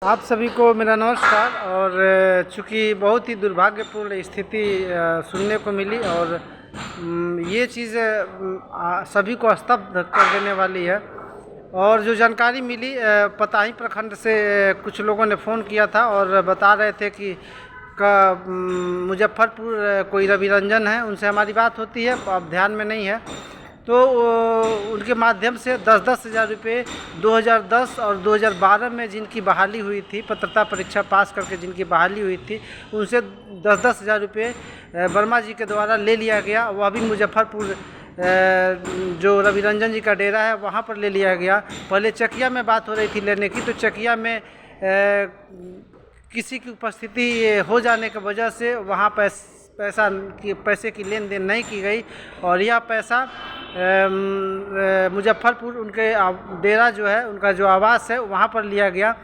आप सभी को मेरा नमस्कार। और चूँकि बहुत ही दुर्भाग्यपूर्ण स्थिति सुनने को मिली और ये चीज़ सभी को स्तब्ध कर देने वाली है। और जो जानकारी मिली पताही प्रखंड से कुछ लोगों ने फ़ोन किया था और बता रहे थे कि मुजफ्फरपुर कोई रवि रंजन है, उनसे हमारी बात होती है, अब ध्यान में नहीं है। तो उनके माध्यम से 10-10 हज़ार रुपये 2010 और 2012 में जिनकी बहाली हुई थी, पात्रता परीक्षा पास करके जिनकी बहाली हुई थी, उनसे 10-10 हज़ार रुपये वर्मा जी के द्वारा ले लिया गया। वह भी मुजफ्फरपुर जो रवि रंजन जी का डेरा है वहाँ पर ले लिया गया। पहले चकिया में बात हो रही थी लेने की, तो चकिया में किसी की उपस्थिति हो जाने की वजह से वहाँ पैसे की लेन देन नहीं की गई और यह पैसा मुजफ्फरपुर उनके डेरा जो है, उनका जो आवास है, वहाँ पर लिया गया।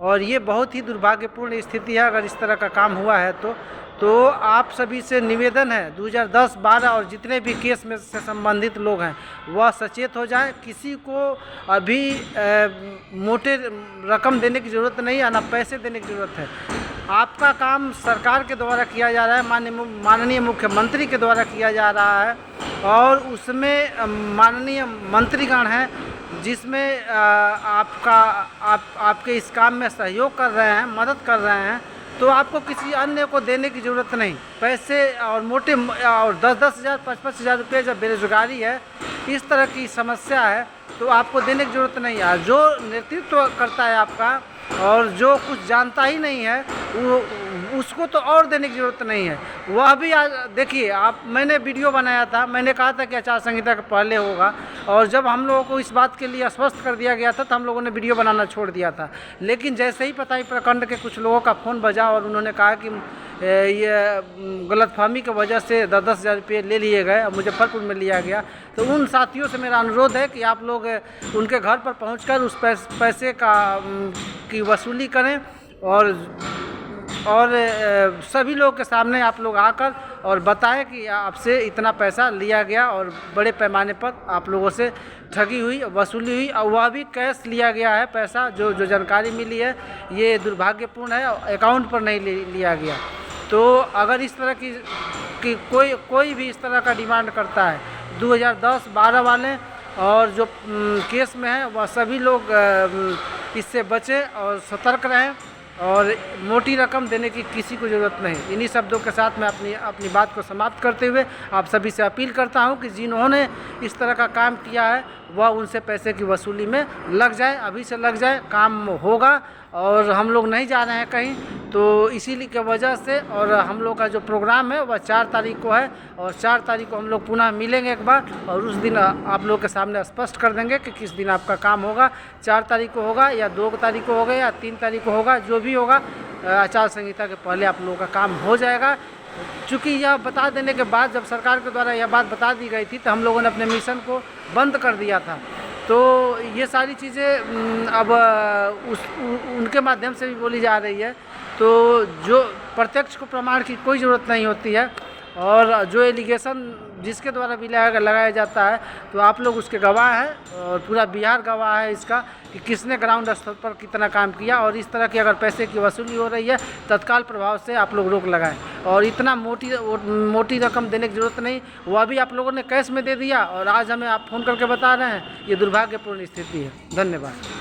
और ये बहुत ही दुर्भाग्यपूर्ण स्थिति है अगर इस तरह का काम हुआ है तो आप सभी से निवेदन है 2010-12 और जितने भी केस में से संबंधित लोग हैं वह सचेत हो जाएं। किसी को अभी मोटे रकम देने की ज़रूरत नहीं है, ना पैसे देने की ज़रूरत है। आपका काम सरकार के द्वारा किया जा रहा है, माननीय मुख्यमंत्री के द्वारा किया जा रहा है और उसमें माननीय मंत्रीगण हैं जिसमें आपके इस काम में सहयोग कर रहे हैं, मदद कर रहे हैं। तो आपको किसी अन्य को देने की ज़रूरत नहीं। पैसे और मोटे और 10-10 हज़ार 5-5 हज़ार रुपये जब बेरोजगारी है, इस तरह की समस्या है, तो आपको देने की ज़रूरत नहीं है। जो नेतृत्व करता है आपका और जो कुछ जानता ही नहीं है उसको तो और देने की ज़रूरत नहीं है। वह भी आज देखिए, मैंने वीडियो बनाया था, मैंने कहा था कि आचार संहिता के पहले होगा और जब हम लोगों को इस बात के लिए आश्वस्त कर दिया गया था तो हम लोगों ने वीडियो बनाना छोड़ दिया था। लेकिन जैसे ही पताही प्रखंड के कुछ लोगों का फ़ोन बजा और उन्होंने कहा कि ये गलतफहमी की वजह से 10-10 हज़ार रुपये ले लिए गए और मुजफ्फरपुर में लिया गया, तो उन साथियों से मेरा अनुरोध है कि आप लोग उनके घर पर पहुंचकर उस पैसे की वसूली करें और सभी लोग के सामने आप लोग आकर और बताएं कि आपसे इतना पैसा लिया गया और बड़े पैमाने पर आप लोगों से ठगी हुई, वसूली हुई और वह भी कैश लिया गया है। पैसा जो जानकारी मिली है ये दुर्भाग्यपूर्ण है, अकाउंट पर नहीं लिया गया। तो अगर इस तरह की कोई भी इस तरह का डिमांड करता है 2010-12 वाले और जो केस में है, वह सभी लोग इससे बचें और सतर्क रहें और मोटी रकम देने की किसी को ज़रूरत नहीं। इन्हीं शब्दों के साथ मैं अपनी बात को समाप्त करते हुए आप सभी से अपील करता हूं कि जिन्होंने इस तरह का काम किया है वह उनसे पैसे की वसूली में लग जाए, अभी से लग जाए। काम होगा और हम लोग नहीं जा रहे हैं कहीं, तो इसीलिए की वजह से। और हम लोग का जो प्रोग्राम है वह 4 तारीख को है और 4 तारीख को हम लोग पुनः मिलेंगे एक बार और उस दिन आप लोग के सामने स्पष्ट कर देंगे कि किस दिन आपका काम होगा। 4 तारीख को होगा या 2 तारीख को होगा या 3 तारीख को होगा, जो भी होगा आचार संहिता के पहले आप लोगों का काम हो जाएगा। चूँकि यह बता देने के बाद जब सरकार के द्वारा यह बात बता दी गई थी तो हम लोगों ने अपने मिशन को बंद कर दिया था। तो ये सारी चीज़ें अब उनके माध्यम से भी बोली जा रही है, तो जो प्रत्यक्ष को प्रमाण की कोई ज़रूरत नहीं होती है और जो एलिगेशन जिसके द्वारा भी लगाया जाता है तो आप लोग उसके गवाह हैं और पूरा बिहार गवाह है इसका कि किसने ग्राउंड स्तर पर कितना काम किया। और इस तरह की अगर पैसे की वसूली हो रही है तत्काल प्रभाव से आप लोग रोक लगाएं और इतना मोटी रकम देने की ज़रूरत नहीं। वह भी आप लोगों ने कैश में दे दिया और आज हमें आप फ़ोन करके बता रहे हैं, ये दुर्भाग्यपूर्ण स्थिति है। धन्यवाद।